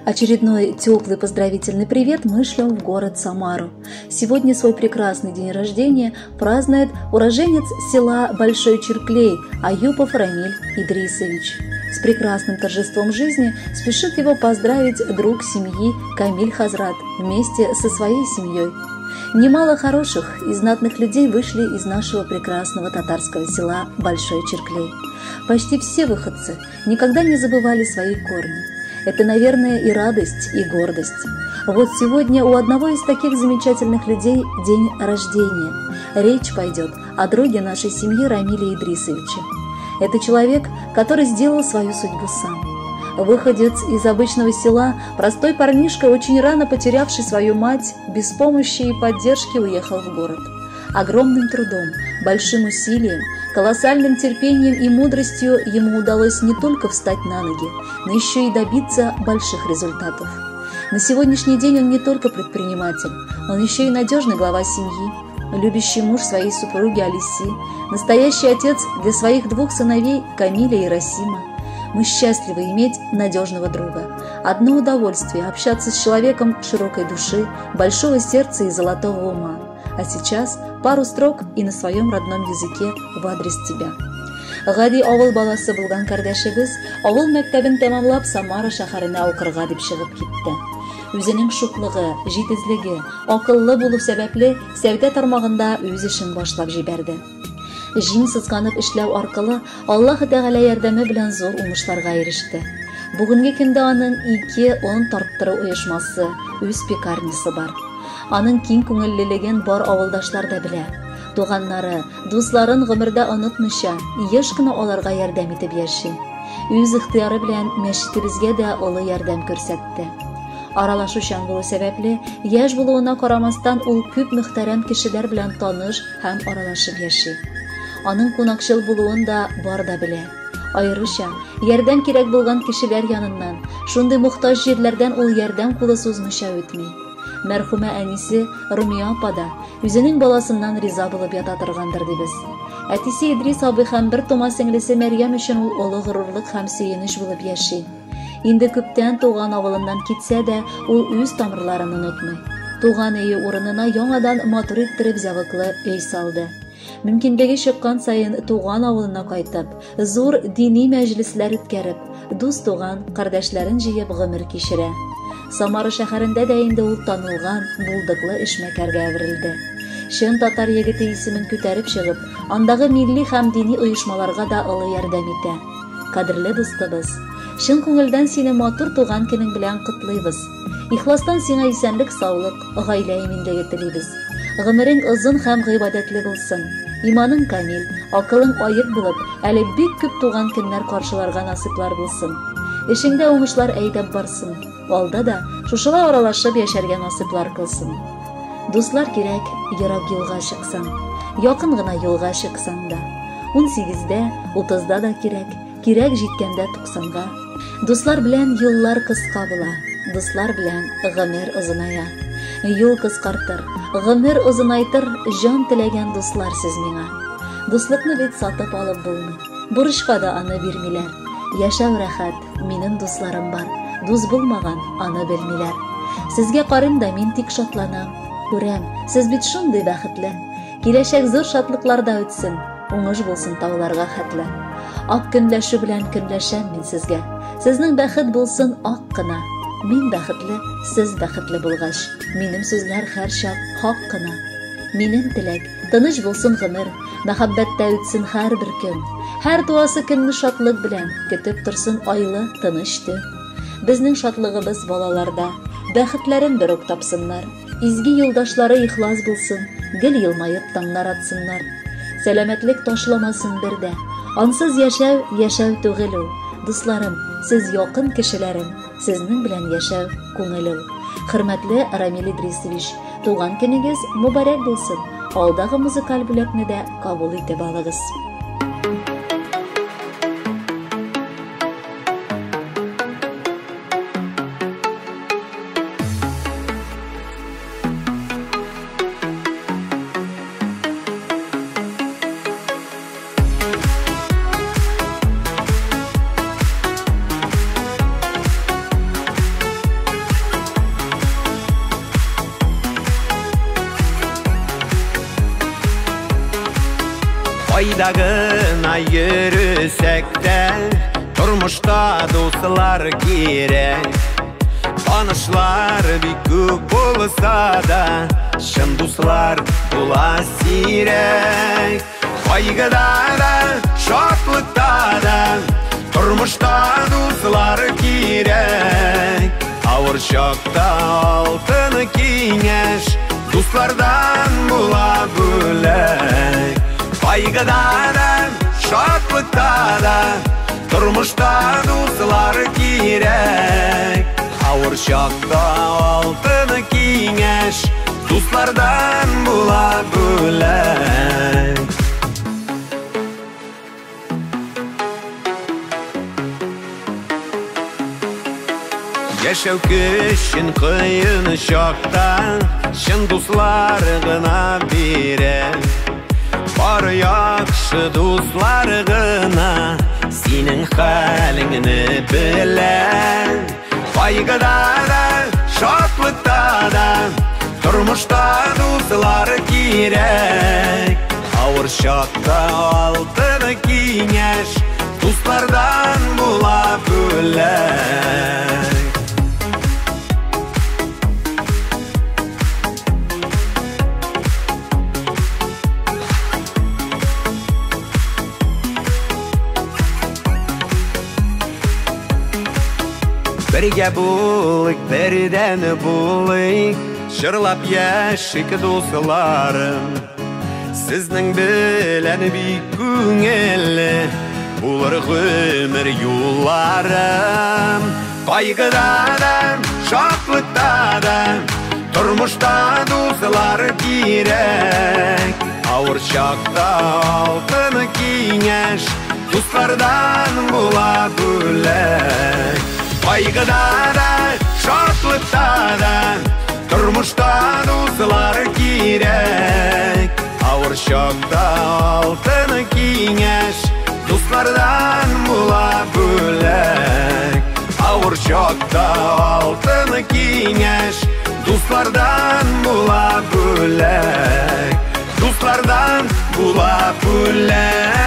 Очередной теплый поздравительный привет мы шлем в город Самару. Сегодня свой прекрасный день рождения празднует уроженец села Большой Черклей Аюпов Рамиль Идрисович. С прекрасным торжеством жизни спешит его поздравить друг семьи Камиль Хазрат вместе со своей семьей. Немало хороших и знатных людей вышли из нашего прекрасного татарского села Большой Черклей. Почти все выходцы никогда не забывали свои корни. Это, наверное, и радость, и гордость. Вот сегодня у одного из таких замечательных людей день рождения. Речь пойдет о друге нашей семьи Рамиле Идрисовиче. Это человек, который сделал свою судьбу сам. Выходец из обычного села, простой парнишка, очень рано потерявший свою мать, без помощи и поддержки уехал в город. Огромным трудом, большим усилием, колоссальным терпением и мудростью ему удалось не только встать на ноги, но еще и добиться больших результатов. На сегодняшний день он не только предприниматель, он еще и надежный глава семьи, любящий муж своей супруги Алиси, настоящий отец для своих двух сыновей Камиля и Расима. Мы счастливы иметь надежного друга. Одно удовольствие – общаться с человеком широкой души, большого сердца и золотого ума. А сейчас пару строк и на своем родном языке в адрес тебя. Гади авыл баласы булган кардәшебез авыл мәктәбен тәмамлап Самара шәһәренә укырга дип чыгып китте. Үзенең шуклыгы, җитезлеге, акыллы булу сәбәпле сәүдә тармагында үз эшен башлап җибәрде. Җиң сызганып эшләү аркылы Аллаһ Тәгалә ярдәме белән зур уңышларга иреште. Бүгенге көндә аның 2 он тарттыру оешмасы, үз пекарнясы бар. Аның киң күңеллелеген бар авылдашлар да белә. Туганнары, дусларын гомердә онытмыйча, еш кына аларга ярдәм итеп яши. Үз ихтыяры белән мәчетебезгә дә олы ярдәм күрсәтте. Аралашучан булу сәбәпле, яшь булуына карамастан ул күп мөхтәрәм кешеләр белән таныш һәм аралашып яши. Аның кунакчыл булуын да бар да белә. Аеруча, ярдәм кирәк булган кешеләр яныннан, шундый мохтаҗ җирләрдән ул ярдәм кулы сузмыйча үтми. Мәрхүмә әнисе Румия апа да үзенең баласыннан риза булып ята торгандыр дибез. Әтисе Идрис абый һәм бер тума сеңлесе Мәрьям өчен ул олы горурлык һәм сөенеч булып яши. Инде күптән туган авылыннан китсә дә, ул үз тамырларын онытмый. Туган өе урынына яңадан матур иттереп зәвыклы өй салды. Мөмкинлеге чыккан сайын туган авылына кайтып, зур дини мәҗлесләр үткәреп, дус туган, кардәшләрен җыеп гомер кичерә. Самара шәһәрендә дә инде ул танылган, булдыклы эшмәкәргә әверелде. Чын татар егете исемен күтәреп чыгып, андагы милли һәм дини оешмаларга да олы ярдәм итә. Кадерле дустыбыз, чын күңелдән сине матур туган көнең белән котлыйбыз. Ихластан сиңа исәнлек, саулык, гаилә иминлеге телибез. Гомерең озын һәм гыйбадәтле булсын. Иманың камил, акылың аек булып, әле бик күп туган көннәр каршыларга насыйплар булсын. Эшеңдә уңышлар әйдәп барсын. Алда да шушылай аралашып яшәргә насыйплар кылсын. Дуслар кирәк, ерак юлга чыксаң, якын гына юлга чыксаң да. 18дә, 30да да кирәк җиткәндә 90га. Дуслар белән юллар кыска була, дуслар белән гомер озыная. Юл кыскартыр, гомер озынайтыр, җан теләгән дуслар сез миңа. Дуслыкны бит сатып алып булмый, бурычка да аны бирмиләр. Яшәү рәхәт, минем дусларым бар. Дус булмаган, аны белмиләр. Сезгә карыйм да мин тик шатланам. Күрәм, сез бит шундый бәхетле. Киләчәк зур шатлыкларда үтсен, уңыш булсын тауларга хәтле. Ак көнләшү белән көнләшәм мин сезгә. Сезнең бәхет булсын ак кына. Мин бәхетле, сез бәхетле булгач. Минем сүзләр һәр чак хак кына. Минем теләк, тыныч булсын гомер, мәхәббәттә үтсен һәр бер көн. Һәр туасы көнне шатлык белән көтеп торсын айлы, тыныч төн. Безнең шатлыгыбыз балаларда, бәхетләрен бер үк тапсыннар. Изге юлдашлары ихлас булсын, гел елмаеп таңнар атсыннар. Сәламәтлек ташламасын бердә. Ансыз яшәү түгел ул. Дусларым, сез якын кешеләрем, сезнең белән яшәү күңел ул. Хөрмәтле Рамиль Идрисович, туган көнегез мөбарәк булсын. Алдагы музыкаль бүләкне дә кабул итеп алыгыз. Кайдагына йөрүсәк тә, тормышта дуслар кирәк. Танышлар бик күп булса да, чын дуслар була сирәк. Кайгыда да, шатлыкта да, тормышта дуслар кирәк. Авыр чакта алтын киңәш, дуслардан була бүләк. Кайгыда да, шатлыкта да, тормышта дуслар кирәк. Авыр чакта алтын киңәш, дуслардан була бүләк. Яшәү көчен кыен чакта, чын дуслар гына бирә. Бары яхшы дуслар гына синең хәлеңне белә. Кайгыда да, шатлыкта да, тормышта дуслар кирәк. Авыр чакта алтын киңәш, дуслардан була бүләк. Бергә булыйк, бердән булыйк, җырлап яшик дусларым. Сезнең белән бик күңелле булыр гомер юлларым. Кайгыда да, шатлыкта да, тормышта дуслар кирәк. Авыр чакта алтын киңәш, дуслардан була бүләк. Кайгыда да, шатлыкта да, тормышта дуслар кирәк. Авыр чакта алтын киңәш, дуслардан була бүләк. Авыр чакта алтын киңәш, дуслардан була бүләк. Дуслардан була бүләк.